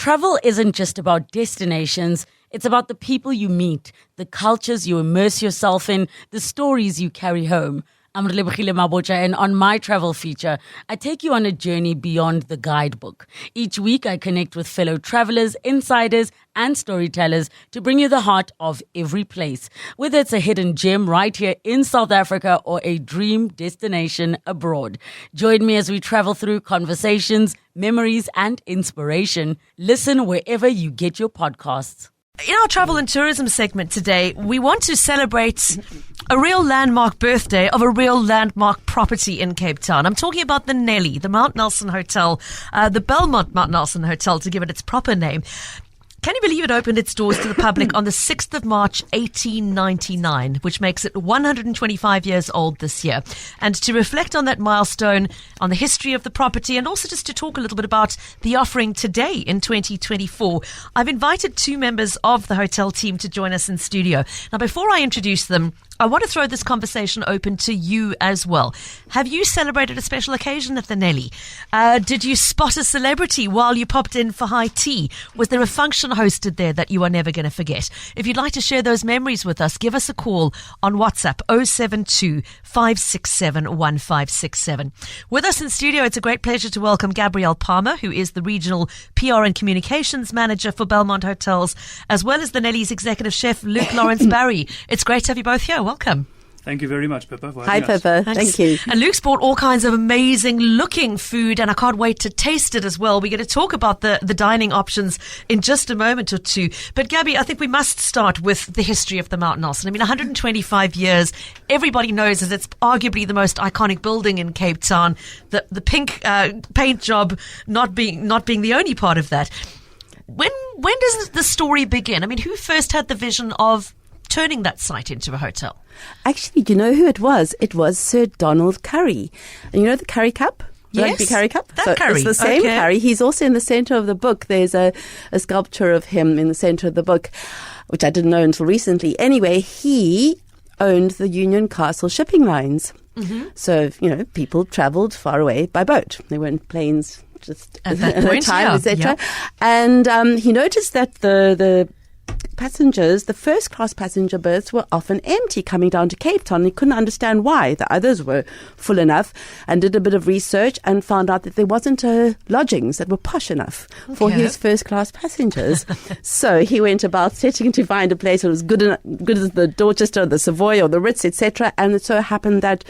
travel isn't just about destinations. It's about the people you meet, the cultures you immerse yourself in, the stories you carry home. I'm Relebogile Mabocha, and on my travel feature, I take you on a journey beyond the guidebook. Each week, I connect with fellow travelers, insiders, and storytellers to bring you the heart of every place. Whether it's a hidden gem right here in South Africa or a dream destination abroad. Join me as we travel through conversations, memories, and inspiration. Listen wherever you get your podcasts. In our travel and tourism segment today, we want to celebrate a real landmark birthday of a real landmark property in Cape Town. I'm talking about the Nelly, the Mount Nelson Hotel, the Belmond Mount Nelson Hotel, to give it its proper name. Can you believe it opened its doors to the public on the 6th of March, 1899, which makes it 125 years old this year? And to reflect on that milestone, on the history of the property, and also just to talk a little bit about the offering today in 2024, I've invited two members of the hotel team to join us in studio. Now, before I introduce them, I want to throw this conversation open to you as well. Have you celebrated a special occasion at the Nelly? Did you spot a celebrity while you popped in for high tea? Was there a function hosted there that you are never going to forget? If you'd like to share those memories with us, give us a call on WhatsApp 072 567 1567. With us in studio, it's a great pleasure to welcome Gabrielle Palmer, who is the Regional PR and Communications Manager for Belmond Hotels, as well as the Nelly's Executive Chef, Luke Lawrence Barry. It's great to have you both here. Welcome. Thank you very much, Pippa. Hi, Pippa. Thank you. And Luke's brought all kinds of amazing looking food, and I can't wait to taste it as well. We're going to talk about the dining options in just a moment or two. But Gabby, I think we must start with the history of the Mount Nelson. I mean, 125 years. Everybody knows that it's arguably the most iconic building in Cape Town. The pink paint job not being the only part of that. When does the story begin? I mean, who first had the vision of turning that site into a hotel? Actually, do you know who it was? It was Sir Donald Curry. And you know the Curry Cup? Yes. Rugby Curry Cup? Curry. It's the same Curry. He's also in the centre of the book. There's a sculpture of him in the centre of the book, which I didn't know until recently. Anyway, he owned the Union Castle shipping lines. Mm-hmm. So, people travelled far away by boat. There weren't planes just at that point, time, etc. Yeah. And he noticed that the passengers, the first class passenger berths, were often empty coming down to Cape Town. He couldn't understand why. The others were full enough, and did a bit of research and found out that there wasn't lodgings that were posh enough for his first class passengers. So he went about setting to find a place that was good as the Dorchester, the Savoy, or the Ritz, etc. And it so happened that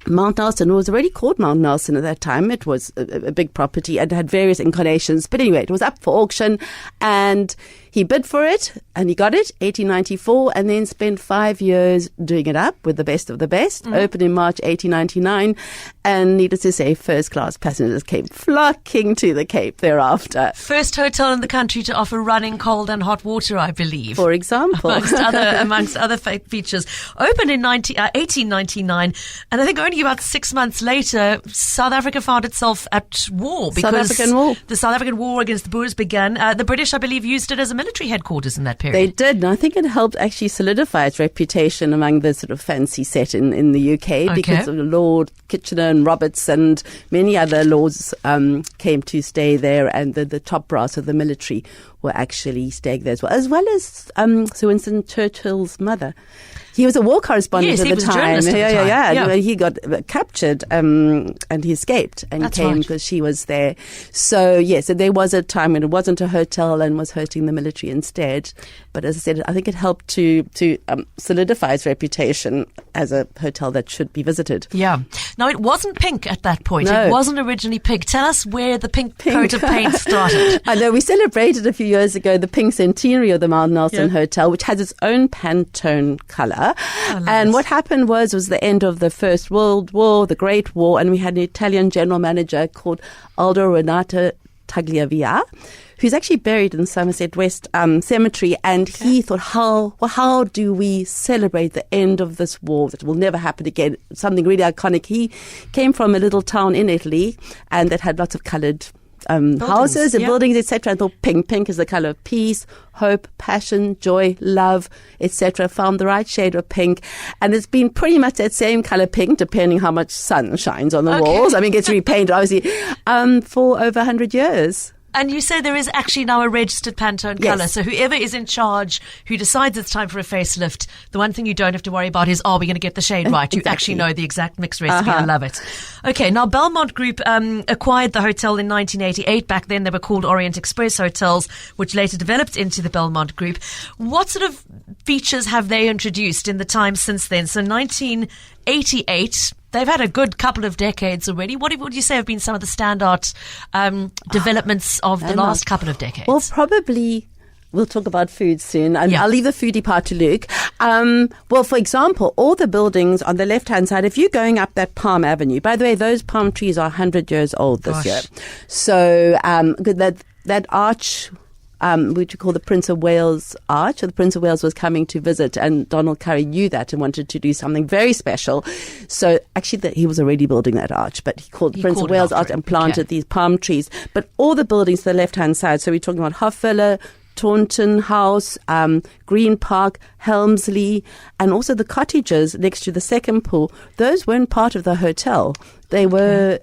Mount Nelson was already called Mount Nelson at that time. It was a big property and had various incarnations. But anyway, it was up for auction, and he bid for it, and he got it, 1894, and then spent 5 years doing it up with the best of the best. Opened in March 1899, and needless to say, first-class passengers came flocking to the Cape thereafter. First hotel in the country to offer running cold and hot water, I believe. For example. amongst other features. Opened in 1899, and I think only about 6 months later, South Africa found itself at war. Because the South African War against the Boers began. The British, I believe, used it as a military headquarters in that period. They did, and I think it helped actually solidify its reputation among the sort of fancy set in the UK, because of Lord Kitchener and Roberts and many other lords came to stay there, and the top brass of the military were actually staying there as well as Sir Winston Churchill's mother. He was a war correspondent at the time. Yeah. He got captured and he escaped and came because she was there. So there was a time when it wasn't a hotel and was hosting the military instead. But as I said, I think it helped to solidify its reputation as a hotel that should be visited. Yeah. Now, it wasn't pink at that point. No. It wasn't originally pink. Tell us where the pink coat of paint started. I know we celebrated a few years ago the pink centenary of the Mount Nelson Hotel, which has its own Pantone colour. And what happened was the end of the First World War, the Great War, and we had an Italian general manager called Aldo Renato Tagliavia, who's actually buried in Somerset West Cemetery. And he thought, how do we celebrate the end of this war that will never happen again? Something really iconic. He came from a little town in Italy, and that had lots of coloured houses and buildings, etc. I thought pink is the colour of peace, hope, passion, joy, love, etc. Found the right shade of pink, and it's been pretty much that same colour pink, depending how much sun shines on the walls. I mean, it gets repainted obviously for over 100 years. And you say there is actually now a registered Pantone colour. Yes. So whoever is in charge, who decides it's time for a facelift, the one thing you don't have to worry about is, are we going to get the shade right? You Exactly. actually know the exact mix recipe. I love it. Okay, now Belmond Group acquired the hotel in 1988. Back then they were called Orient Express Hotels, which later developed into the Belmond Group. What sort of features have they introduced in the time since then? So 1988... They've had a good couple of decades already. What would you say have been some of the standout developments of the last couple of decades? Well, probably we'll talk about food soon. And I'll leave the foodie part to Luke. Well, for example, all the buildings on the left-hand side, if you're going up that Palm Avenue, by the way, those palm trees are 100 years old this year. So that arch... which we call the Prince of Wales Arch. So the Prince of Wales was coming to visit, and Donald Curry knew that and wanted to do something very special. So actually, he was already building that arch, but he called the Prince of Wales Arch and planted these palm trees. But all the buildings to the left-hand side, so we're talking about Hoffvilla, Taunton House, Green Park, Helmsley, and also the cottages next to the second pool, those weren't part of the hotel. They were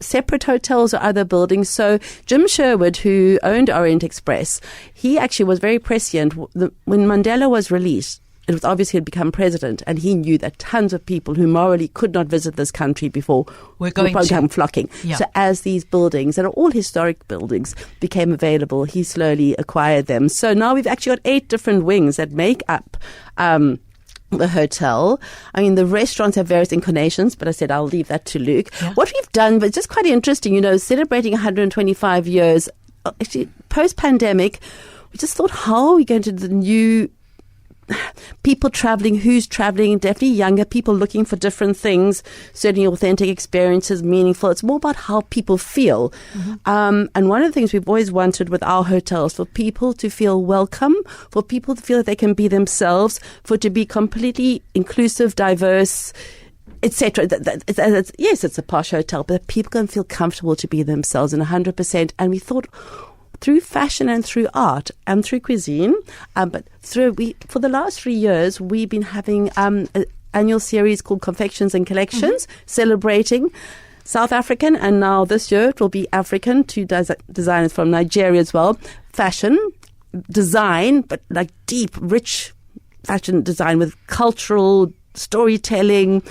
separate hotels or other buildings. So Jim Sherwood, who owned Orient Express, he actually was very prescient. When Mandela was released, it was obvious he had become president, and he knew that tons of people who morally could not visit this country before were going to come flocking. Yeah. So as these buildings, that are all historic buildings, became available, he slowly acquired them. So now we've actually got 8 different wings that make up the hotel. I mean, the restaurants have various incarnations, but I said I'll leave that to Luke. Yeah. What we've done, but it's just quite interesting, celebrating 125 years, actually post-pandemic, we just thought, how are we going to the new people traveling, who's traveling, definitely younger people looking for different things, certainly authentic experiences, meaningful. It's more about how people feel. Mm-hmm. And one of the things we've always wanted with our hotels, for people to feel welcome, for people to feel that they can be themselves, for it to be completely inclusive, diverse, etc. Yes, it's a posh hotel, but people can feel comfortable to be themselves and 100%. And we thought, through fashion and through art and through cuisine, but for the last 3 years, we've been having an annual series called Confections and Collections, celebrating South African, and now this year it will be African, 2 designers from Nigeria as well. Fashion, design, but like deep, rich fashion design with cultural storytelling,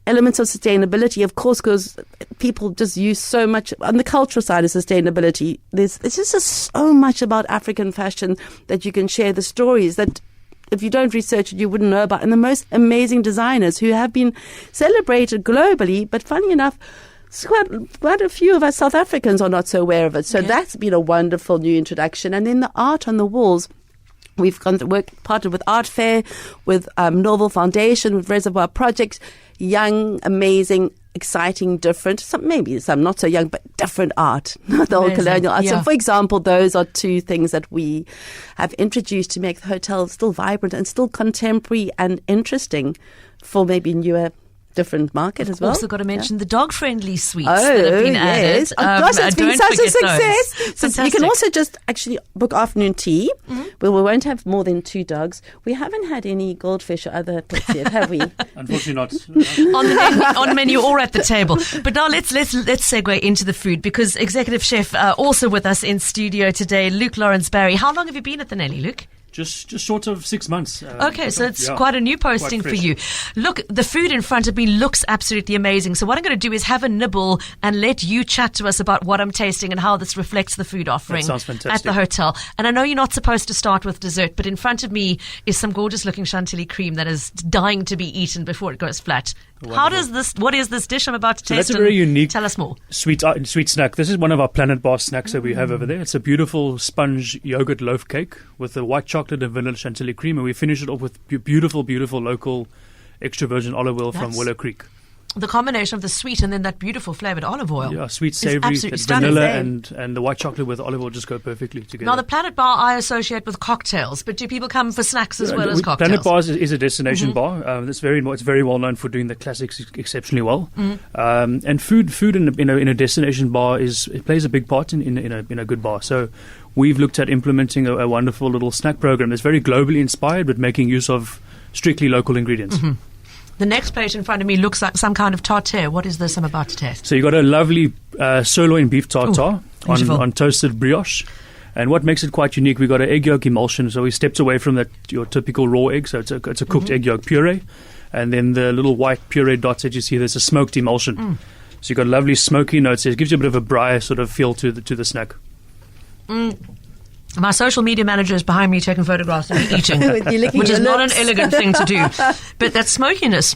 elements of sustainability, of course, because people just use so much on the cultural side of sustainability. It's just so much about African fashion that you can share, the stories that if you don't research it, you wouldn't know about, and the most amazing designers who have been celebrated globally. But funny enough, quite a few of us South Africans are not so aware of it. So that's been a wonderful new introduction. And then the art on the walls. We've partnered with Art Fair, with Norval Foundation, with Reservoir Projects, young, amazing, exciting, different, maybe some not so young, but different art, not the old colonial art. Yeah. So, for example, those are 2 things that we have introduced to make the hotel still vibrant and still contemporary and interesting for maybe newer, different market as well. Also got to mention the dog-friendly suites that have been added. Oh gosh, it's been such a success. So you can also just actually book afternoon tea. Well, we won't have more than 2 dogs. We haven't had any goldfish or other pets yet, have we? Unfortunately not. on the menu or at the table. But now let's segue into the food, because executive chef also with us in studio today, Luke Lawrence Barry. How long have you been at the Nelly, Luke? Just short of 6 months. Okay, so it's quite a new posting for you. Look, the food in front of me looks absolutely amazing. So what I'm going to do is have a nibble and let you chat to us about what I'm tasting and how this reflects the food offering at the hotel. And I know you're not supposed to start with dessert, but in front of me is some gorgeous looking chantilly cream that is dying to be eaten before it goes flat. Wonderful. What is this dish I'm about to taste? That's a very unique. Tell us more. Sweet snack. This is one of our Planet Bar snacks that we have over there. It's a beautiful sponge yogurt loaf cake with the white chocolate and vanilla chantilly cream, and we finish it off with beautiful, beautiful local extra virgin olive oil from Willow Creek. The combination of the sweet and then that beautiful flavored olive oil. Yeah, sweet, savory, vanilla and the white chocolate with olive oil just go perfectly together. Now, the Planet Bar I associate with cocktails, but do people come for snacks as well as cocktails? Planet Bar is a destination bar. It's very well known for doing the classics exceptionally well. And food in a destination bar plays a big part in a good bar. So we've looked at implementing a wonderful little snack program that's very globally inspired, but making use of strictly local ingredients. The next plate in front of me looks like some kind of tartare. What is this I'm about to taste? So you got a lovely sirloin beef tartare on toasted brioche. And what makes it quite unique, we got an egg yolk emulsion, so we stepped away from your typical raw egg, so it's a cooked egg yolk puree. And then the little white puree dots that you see, there's a smoked emulsion. So you've got lovely smoky notes. It gives you a bit of a briar sort of feel to the snack. My social media manager is behind me taking photographs of me eating, which is not an elegant thing to do. But that smokiness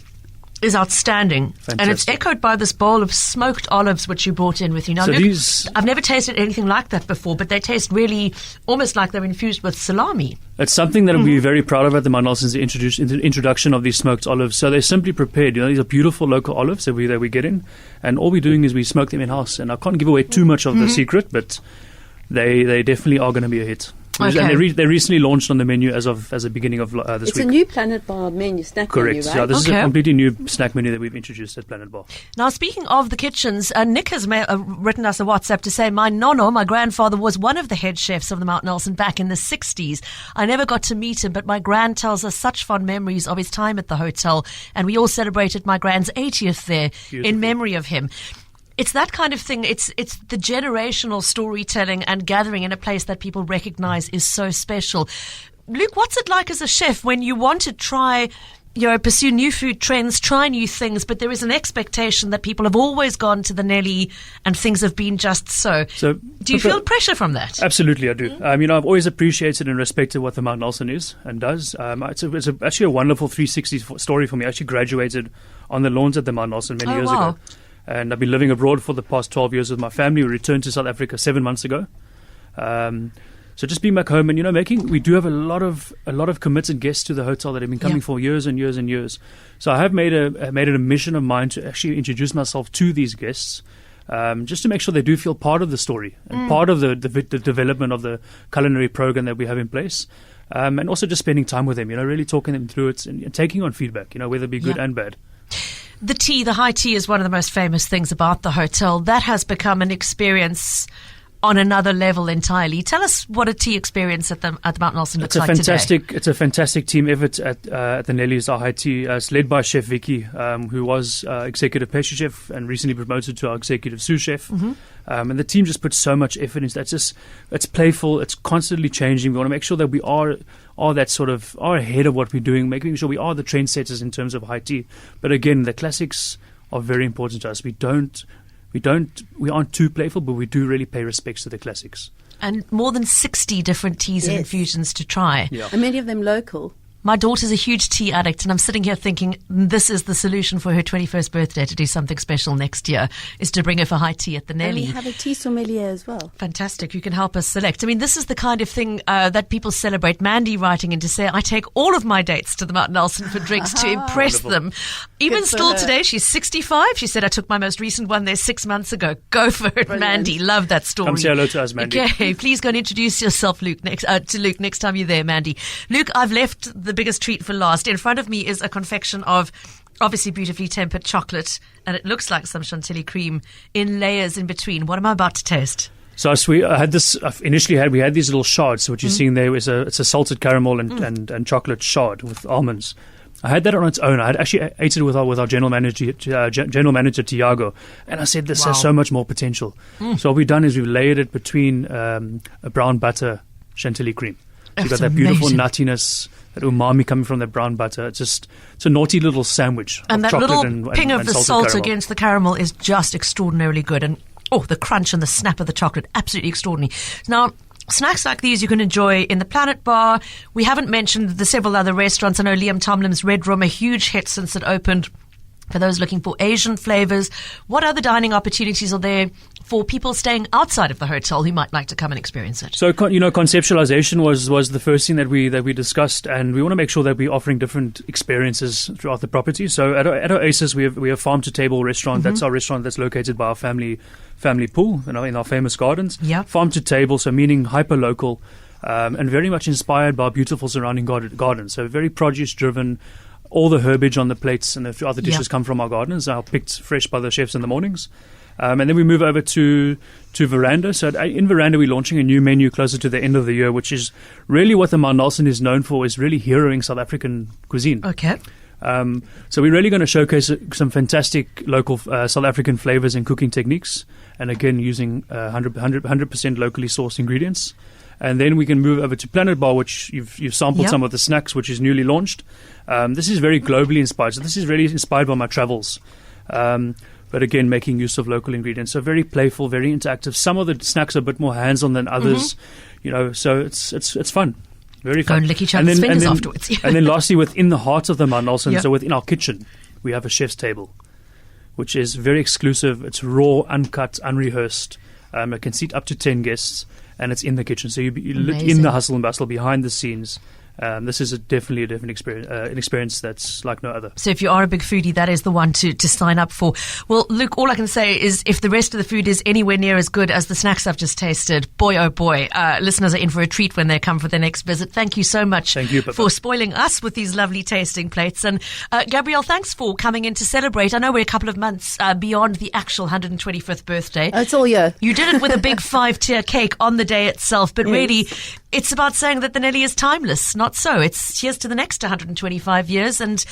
is outstanding. Fantastic. And it's echoed by this bowl of smoked olives which you brought in with you. Now, So Luke, I've never tasted anything like that before, but they taste really almost like they're infused with salami. It's something that we're very proud of at the Mount Nelson's, the introduction of these smoked olives. So they're simply prepared. These are beautiful local olives that we get in, and all we're doing is we smoke them in-house. And I can't give away too much of the secret, but they definitely are going to be a hit. Okay. And they recently launched on the menu as the beginning of this week. It's a new Planet Bar menu, snack Correct. menu, right? Yeah, this is a completely new snack menu that we've introduced at Planet Bar. Now, speaking of the kitchens, Nick has written us a WhatsApp to say, my grandfather, was one of the head chefs of the Mount Nelson back in the 60s. I never got to meet him, but my gran tells us such fond memories of his time at the hotel, and we all celebrated my gran's 80th there in memory of him. It's that kind of thing. It's the generational storytelling and gathering in a place that people recognize is so special. Luke, what's it like as a chef when you want to try, pursue new food trends, try new things, but there is an expectation that people have always gone to the Nelly and things have been just so. So do you feel pressure from that? Absolutely, I do. I've always appreciated and respected what the Mount Nelson is and does. It's actually a wonderful 360 story for me. I actually graduated on the lawns at the Mount Nelson many years ago. And I've been living abroad for the past 12 years with my family. We returned to South Africa 7 months ago. So just being back home and, we do have a lot of committed guests to the hotel that have been coming for years and years and years. So I have made it a mission of mine to actually introduce myself to these guests, just to make sure they do feel part of the story and part of the development of the culinary program that we have in place. And also just spending time with them, really talking them through it and taking on feedback, whether it be good and bad. The high tea is one of the most famous things about the hotel. That has become an experience on another level entirely. Tell us what a tea experience at the Mount Nelson looks like today. It's a fantastic team effort at the Nelly's Our High Tea. It's led by Chef Vicky, who was executive pastry chef and recently promoted to our executive sous chef. And the team just puts so much effort into that. It's playful. It's constantly changing. We want to make sure that we are ahead of what we're doing, making sure we are the trendsetters in terms of high tea. But again, the classics are very important to us. We aren't too playful, but we do really pay respects to the classics. And more than 60 different teas and infusions to try. Yeah. And many of them local. My daughter's a huge tea addict, and I'm sitting here thinking this is the solution for her 21st birthday to do something special next year, is to bring her for high tea at the Nelly. And we have a tea sommelier as well. Fantastic. You can help us select. This is the kind of thing that people celebrate. Mandy writing in to say, I take all of my dates to the Mount Nelson for drinks to impress them. Even still today, she's 65. She said, I took my most recent one there 6 months ago. Go for it, Brilliant. Mandy. Love that story. Come say hello to us, Mandy. Okay, please go and introduce yourself, Luke, to Luke next time you're there, Mandy. Luke, I've left the biggest treat for last. In front of me is a confection of obviously beautifully tempered chocolate, and it looks like some chantilly cream in layers in between. What am I about to taste? So we had this initially. We had these little shards. So what you're seeing there is it's a salted caramel and chocolate shard with almonds. I had that on its own. I had actually ate it with our general manager Tiago, and I said this has so much more potential. So what we've done is we've layered it between a brown butter chantilly cream. So you've got that beautiful nuttiness, that umami coming from that brown butter. It's a naughty little sandwich. And of that little and ping of the salt caramel. against the caramel is just extraordinarily good. And the crunch and the snap of the chocolate, absolutely extraordinary. Now, snacks like these you can enjoy in the Planet Bar. We haven't mentioned the several other restaurants. I know Liam Tomlin's Red Room, a huge hit since it opened. For those looking for Asian flavors, what other dining opportunities are there for people staying outside of the hotel who might like to come and experience it? So, conceptualization was the first thing that we discussed, and we want to make sure that we're offering different experiences throughout the property. So at our Aces, we have farm to table restaurant. That's our restaurant that's located by our family pool in our famous gardens. Yeah. Farm to table, so meaning hyper local, and very much inspired by beautiful surrounding gardens. So very produce driven. All the herbage on the plates and the other dishes come from our gardens, are picked fresh by the chefs in the mornings. And then we move over to Veranda. So in Veranda, we're launching a new menu closer to the end of the year, which is really what the Mount Nelson is known for, is really heroing South African cuisine. Okay. So we're really going to showcase some fantastic local South African flavors and cooking techniques, and again using 100% locally sourced ingredients. And then we can move over to Planet Bar, which you've sampled some of the snacks, which is newly launched. This is very globally inspired. So this is really inspired by my travels. But again, making use of local ingredients. So very playful, very interactive. Some of the snacks are a bit more hands-on than others, so it's fun. Very fun. Go and lick each other's fingers afterwards. And then lastly, within the heart of the Mount Nelson, so within our kitchen, we have a chef's table, which is very exclusive. It's raw, uncut, unrehearsed. It can seat up to 10 guests, and it's in the kitchen. So you look in the hustle and bustle, behind the scenes. This is definitely a different experience, an experience that's like no other. So if you are a big foodie, that is the one to sign up for. Well, Luke, all I can say is if the rest of the food is anywhere near as good as the snacks I've just tasted, boy, oh boy, listeners are in for a treat when they come for their next visit. Thank you so much for spoiling us with these lovely tasting plates. And Gabrielle, thanks for coming in to celebrate. I know we're a couple of months beyond the actual 125th birthday. It's all year. You did it with a big 5-tier cake on the day itself, but really it's about saying that the Nelly is timeless. Not so. It's here's to the next 125 years. And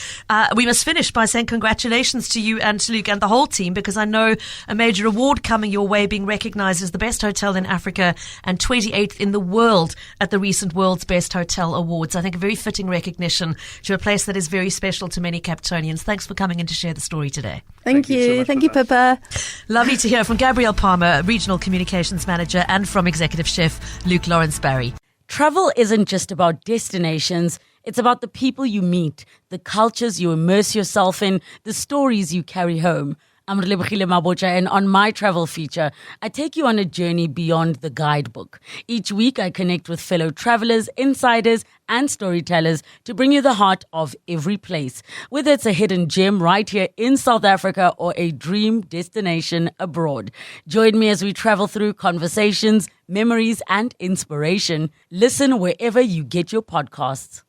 we must finish by saying congratulations to you and to Luke and the whole team, because I know a major award coming your way, being recognized as the best hotel in Africa and 28th in the world at the recent World's Best Hotel Awards. I think a very fitting recognition to a place that is very special to many Capetonians. Thanks for coming in to share the story today. Thank you. So Thank you, Pippa. Lovely to hear from Gabrielle Palmer, Regional Communications Manager, and from Executive Chef Luke Lawrence Barry. Travel isn't just about destinations. It's about the people you meet, the cultures you immerse yourself in, the stories you carry home. I'm Relebogile Mabotja, and on my travel feature, I take you on a journey beyond the guidebook. Each week, I connect with fellow travelers, insiders, and storytellers to bring you the heart of every place. Whether it's a hidden gem right here in South Africa or a dream destination abroad. Join me as we travel through conversations, memories, and inspiration. Listen wherever you get your podcasts.